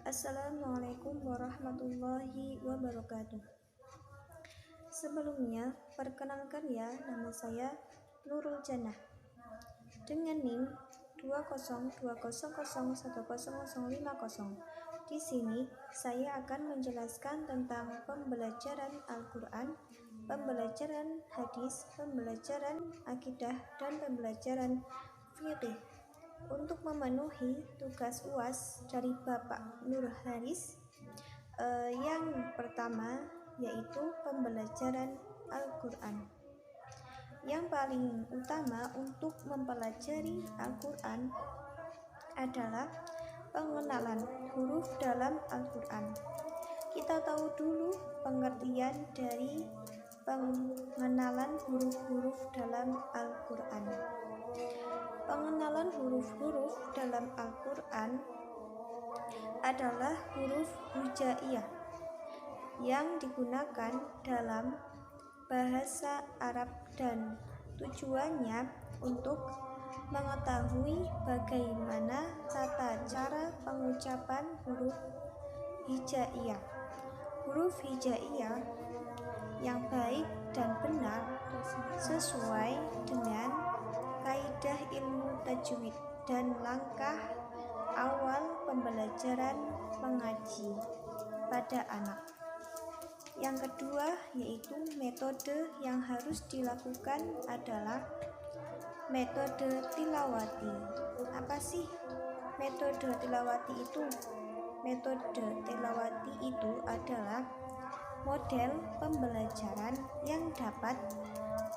Assalamualaikum warahmatullahi wabarakatuh. Sebelumnya, perkenalkan ya, nama saya Nurul Jannah dengan NIM 20200100050. Di sini saya akan menjelaskan tentang pembelajaran Al-Quran, pembelajaran hadis, pembelajaran akidah, dan pembelajaran fikih. Untuk memenuhi tugas UAS dari Bapak Nur Haris, yang pertama yaitu pembelajaran Al-Quran. Yang paling utama untuk mempelajari Al-Quran adalah pengenalan huruf dalam Al-Quran. Kita tahu dulu pengertian dari pengenalan huruf-huruf dalam Al-Quran. Pengenalan huruf-huruf dalam Al-Quran adalah huruf hijaiyah yang digunakan dalam bahasa Arab dan tujuannya untuk mengetahui bagaimana tata cara pengucapan huruf hijaiyah. Huruf hijaiyah yang baik dan benar sesuai dengan kaidah ilmu tajwid dan langkah awal pembelajaran mengaji pada anak. Yang kedua yaitu metode yang harus dilakukan adalah metode tilawati. Apa sih metode tilawati itu? Metode tilawati itu adalah model pembelajaran yang dapat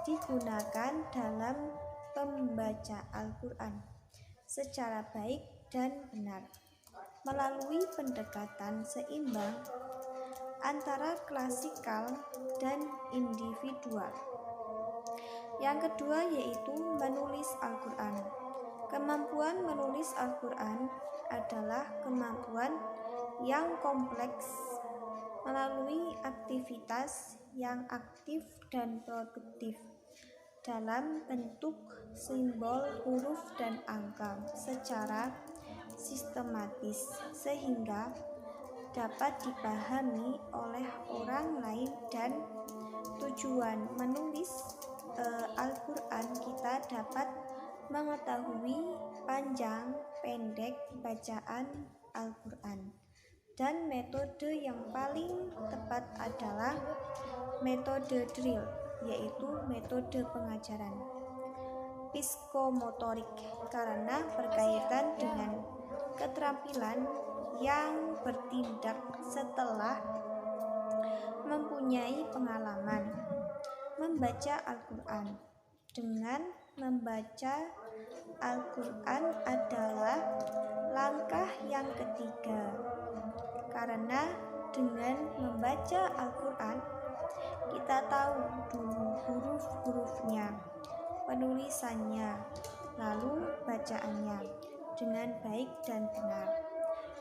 digunakan dalam membaca Al-Quran secara baik dan benar melalui pendekatan seimbang antara klasikal dan individual. Yang kedua yaitu menulis Al-Quran. Kemampuan menulis Al-Quran adalah kemampuan yang kompleks melalui aktivitas yang aktif dan produktif dalam bentuk simbol, huruf, dan angka secara sistematis sehingga dapat dipahami oleh orang lain. Dan tujuan menulis Al-Quran, kita dapat mengetahui panjang pendek bacaan Al-Quran. Dan metode yang paling tepat adalah metode drill, yaitu metode pengajaran psikomotorik karena berkaitan dengan keterampilan yang bertindak setelah mempunyai pengalaman membaca Al-Quran. Dengan membaca Al-Quran adalah langkah yang ketiga, karena dengan membaca Al-Quran kita tahu dulu huruf-hurufnya, penulisannya, lalu bacaannya dengan baik dan benar.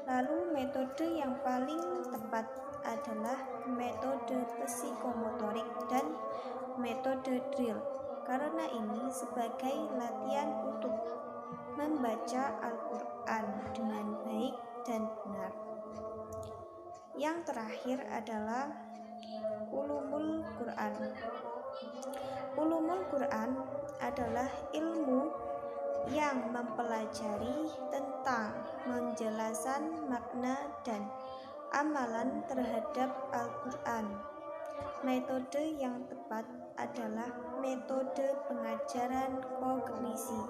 Lalu metode yang paling tepat adalah metode psikomotorik dan metode drill, karena ini sebagai latihan untuk membaca Al-Quran dengan baik dan benar. Yang terakhir adalah ulumul Quran. Ulumul Quran adalah ilmu yang mempelajari tentang menjelaskan makna dan amalan terhadap Al-Quran. Metode yang tepat adalah metode pengajaran kognisi,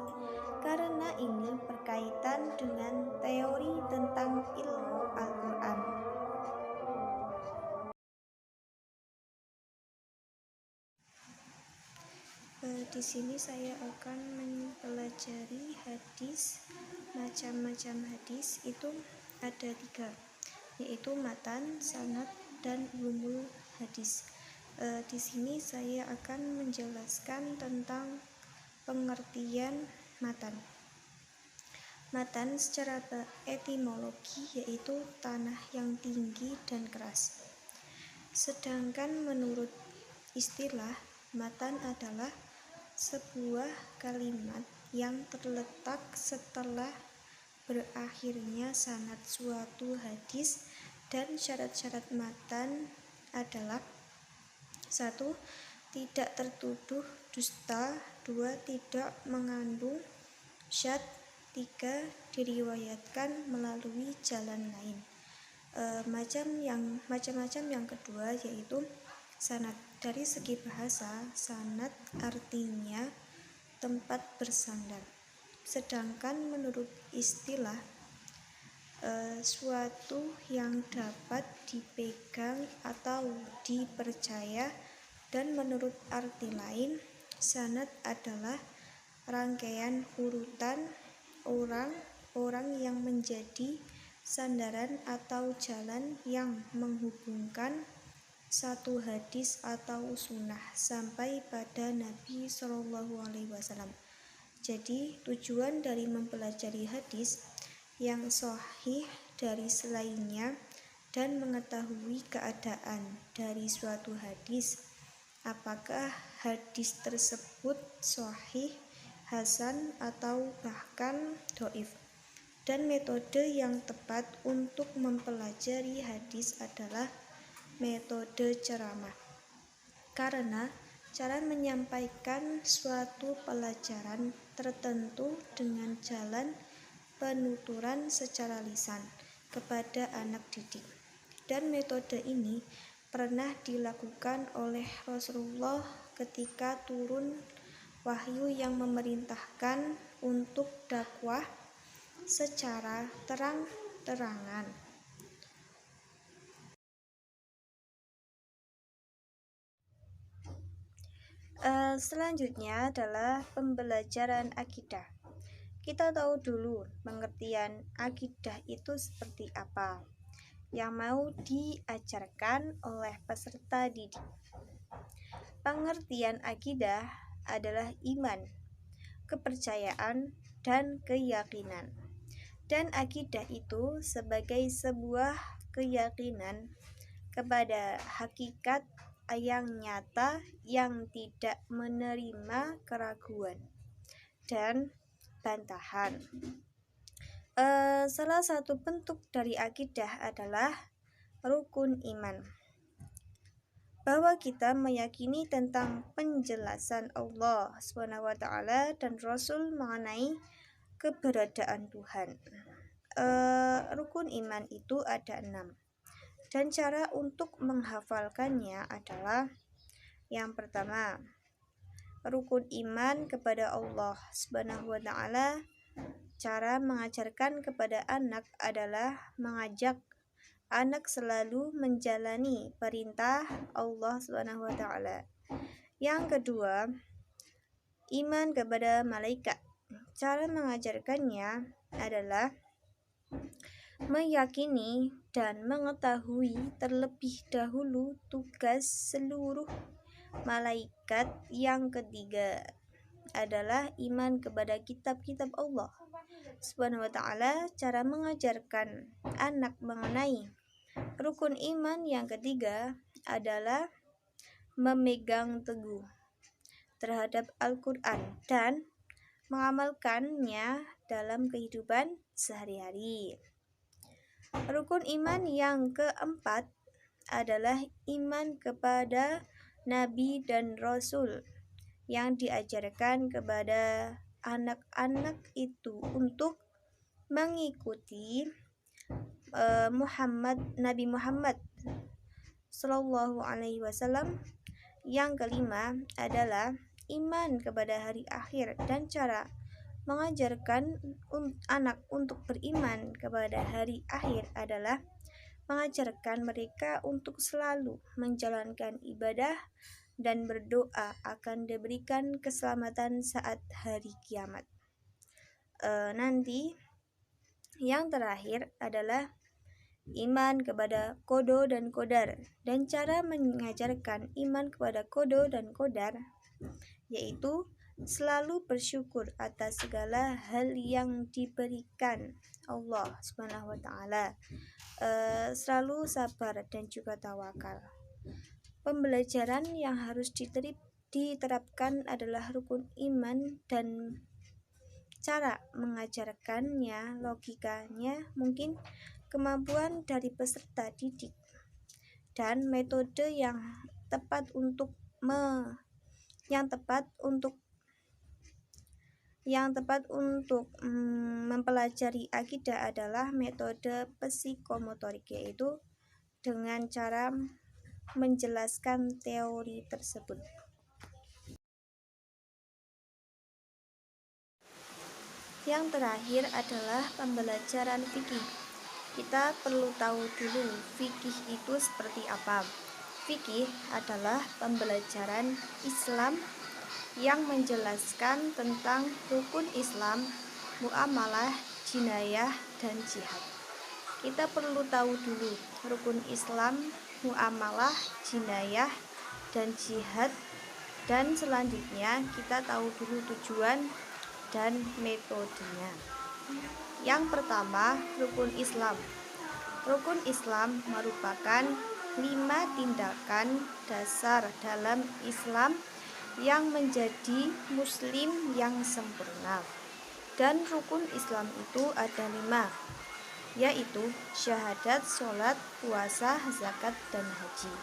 karena ini berkaitan dengan teori tentang ilmu Al-Quran. Di sini saya akan mempelajari hadis. Macam-macam hadis itu ada 3, yaitu matan, sanad, dan ulumul hadis. Di sini saya akan menjelaskan tentang pengertian matan. Matan secara etimologi yaitu tanah yang tinggi dan keras. Sedangkan menurut istilah, matan adalah sebuah kalimat yang terletak setelah berakhirnya sanad suatu hadis dan syarat-syarat matan adalah: 1. Tidak tertuduh dusta. 2. Tidak mengandung syad. 3. Diriwayatkan melalui jalan lain. Macam-macam yang kedua yaitu sanad. Dari segi bahasa, sanad artinya tempat bersandar. Sedangkan menurut istilah, suatu yang dapat dipegang atau dipercaya. Dan menurut arti lain, sanad adalah rangkaian urutan orang yang menjadi sandaran atau jalan yang menghubungkan satu hadis atau sunnah sampai pada Nabi SAW. Jadi tujuan dari mempelajari hadis yang sahih dari selainnya dan mengetahui keadaan dari suatu hadis, apakah hadis tersebut sahih, hasan, atau bahkan dhaif. Dan metode yang tepat untuk mempelajari hadis adalah metode ceramah, karena cara menyampaikan suatu pelajaran tertentu dengan jalan penuturan secara lisan kepada anak didik. Dan metode ini pernah dilakukan oleh Rasulullah ketika turun wahyu yang memerintahkan untuk dakwah secara terang-terangan. Selanjutnya adalah pembelajaran akidah. Kita tahu dulu pengertian akidah itu seperti apa yang mau diajarkan oleh peserta didik. Pengertian akidah adalah iman, kepercayaan, dan keyakinan. Dan akidah itu sebagai sebuah keyakinan kepada hakikat yang nyata yang tidak menerima keraguan dan bantahan. Salah satu bentuk dari akidah adalah rukun iman, bahwa kita meyakini tentang penjelasan Allah SWT dan Rasul mengenai keberadaan Tuhan. Rukun iman itu ada 6, dan cara untuk menghafalkannya adalah: yang pertama, rukun iman kepada Allah SWT. Cara mengajarkan kepada anak adalah mengajak anak selalu menjalani perintah Allah SWT. Yang kedua, iman kepada malaikat. Cara mengajarkannya adalah meyakini dan mengetahui terlebih dahulu tugas seluruh malaikat. Yang ketiga adalah iman kepada kitab-kitab Allah SWT. Cara mengajarkan anak mengenai rukun iman yang ketiga adalah memegang teguh terhadap Al-Quran dan mengamalkannya dalam kehidupan sehari-hari. Rukun iman yang keempat adalah iman kepada Nabi dan Rasul yang diajarkan kepada anak-anak itu untuk mengikuti Nabi Muhammad SAW. Yang kelima adalah iman kepada hari akhir, dan cara mengajarkan anak untuk beriman kepada hari akhir adalah mengajarkan mereka untuk selalu menjalankan ibadah dan berdoa akan diberikan keselamatan saat hari kiamat. Nanti yang terakhir adalah iman kepada qada dan qadar, dan cara mengajarkan iman kepada qada dan qadar yaitu selalu bersyukur atas segala hal yang diberikan Allah SWT, selalu sabar dan juga tawakal. Pembelajaran yang harus diterapkan adalah rukun iman dan cara mengajarkannya, logikanya, mungkin kemampuan dari peserta didik, dan metode yang tepat untuk mempelajari akidah adalah metode psikomotorik, yaitu dengan cara menjelaskan teori tersebut. Yang terakhir adalah pembelajaran fikih. Kita perlu tahu dulu fikih itu seperti apa. Fikih adalah pembelajaran Islam yang menjelaskan tentang rukun Islam, muamalah, jinayah, dan jihad. Kita perlu tahu dulu rukun Islam, muamalah, jinayah, dan jihad, dan selanjutnya kita tahu dulu tujuan dan metodenya. Yang pertama, rukun Islam. Rukun Islam merupakan 5 tindakan dasar dalam Islam yang menjadi muslim yang sempurna. Dan rukun Islam itu ada 5, yaitu syahadat, sholat, puasa, zakat, dan haji.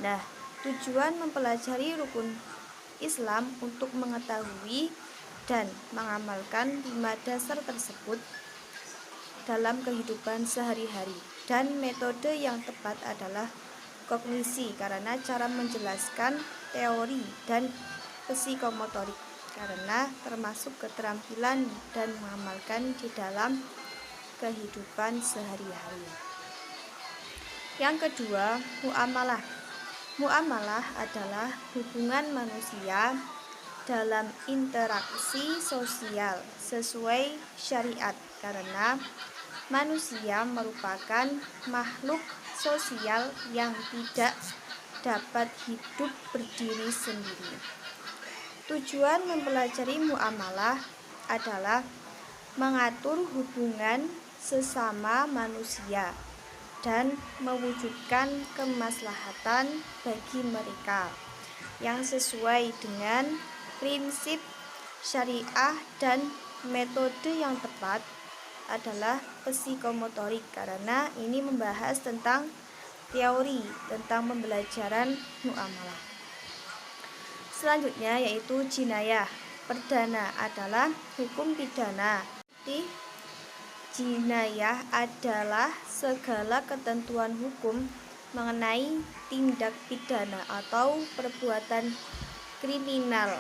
Nah, tujuan mempelajari rukun Islam untuk mengetahui dan mengamalkan 5 dasar tersebut dalam kehidupan sehari-hari. Dan metode yang tepat adalah kognisi, karena cara menjelaskan teori, dan psikomotorik, karena termasuk keterampilan dan mengamalkan di dalam kehidupan sehari-hari. Yang kedua, muamalah. Muamalah adalah hubungan manusia dalam interaksi sosial sesuai syariat, karena manusia merupakan makhluk sosial yang tidak dapat hidup berdiri sendiri. Tujuan mempelajari muamalah adalah mengatur hubungan sesama manusia dan mewujudkan kemaslahatan bagi mereka yang sesuai dengan prinsip syariah. Dan metode yang tepat adalah psikomotorik, karena ini membahas tentang teori tentang pembelajaran muamalah. Selanjutnya yaitu jinayah. Perdana adalah hukum pidana. Jinayah adalah segala ketentuan hukum mengenai tindak pidana atau perbuatan kriminal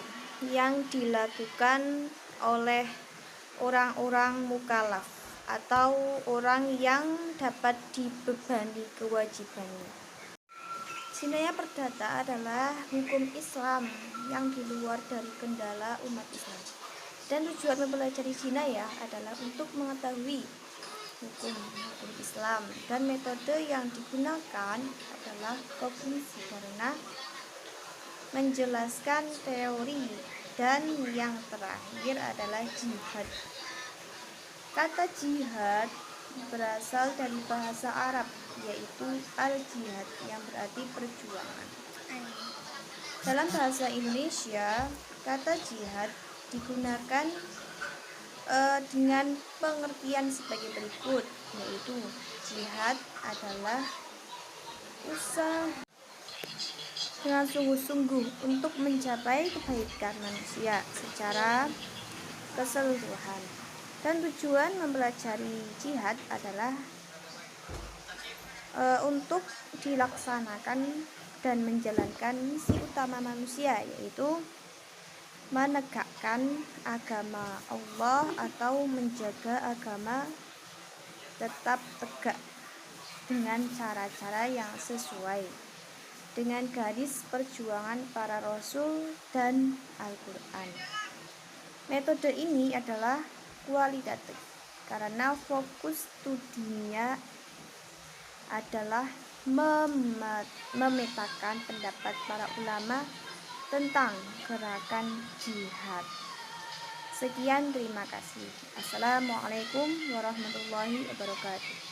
yang dilakukan oleh orang-orang mukallaf atau orang yang dapat dibebani kewajibannya. Jinayah perdata adalah hukum Islam yang di luar dari kendala umat Islam. Dan tujuan mempelajari jinayah adalah untuk mengetahui hukum Islam, dan metode yang digunakan adalah kognisi, karena menjelaskan teori. Dan yang terakhir adalah jihad. Kata jihad berasal dari bahasa Arab, yaitu al-jihad, yang berarti perjuangan. Dalam bahasa Indonesia, kata jihad digunakan dengan pengertian sebagai berikut, yaitu jihad adalah usaha dengan sungguh-sungguh untuk mencapai kebaikan manusia secara keseluruhan. Dan tujuan mempelajari jihad adalah untuk dilaksanakan dan menjalankan misi utama manusia, yaitu menegakkan agama Allah atau menjaga agama tetap tegak dengan cara-cara yang sesuai dengan garis perjuangan para rasul dan Al-Quran. Metode ini adalah kualitatif, karena fokus studinya adalah memetakan pendapat para ulama tentang gerakan jihad. Sekian, terima kasih. Assalamualaikum warahmatullahi wabarakatuh.